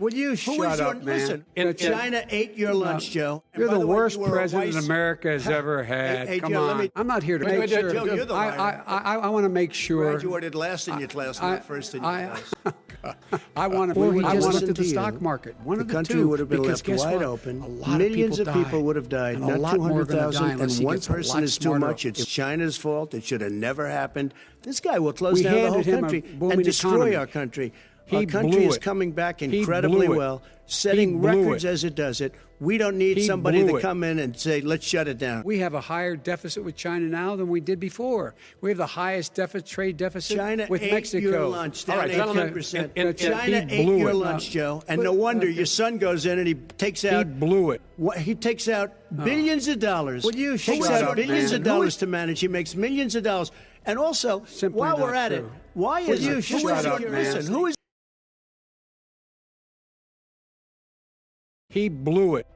Will you shut up, man? China ate your lunch, Joe. And You're by the way, worst you were a president vice- America has ever had. Hey, Come Joe, let on. me- I'm not here to Wait, make wait, sure. Joe, you're the liar. I want to make sure. Graduated last in your class, not first in your class. I want Well, to. he I just want listened to the to you. stock market. One The of the country two, would have been because left guess wide what? open. A lot Millions of people would have died. and a Not lot more are gonna die 200,000. unless And he one gets a person lot is too smarter. much. It's China's fault. It should have never happened. This guy will close We down the whole handed him a country booming and destroy economy. our country. He Our country blew is it. coming back He incredibly blew it. well, setting He blew records it. as it does it. We don't need He somebody blew to it. come in and say, let's shut it down. We have a higher deficit with China now than we did before. We have the highest trade deficit China with ate Mexico. your lunch, down All right, gentlemen, 18%. and China he ate blew your it. lunch, Joe. And But- no wonder your son goes in and he takes out... He blew it. He takes out billions of dollars. Will you takes shut out up, billions man? of dollars to manage. He makes millions of dollars. And also, Simply while not we're at true. it, why Will is you it? shut up, man? Listen, who is He blew it.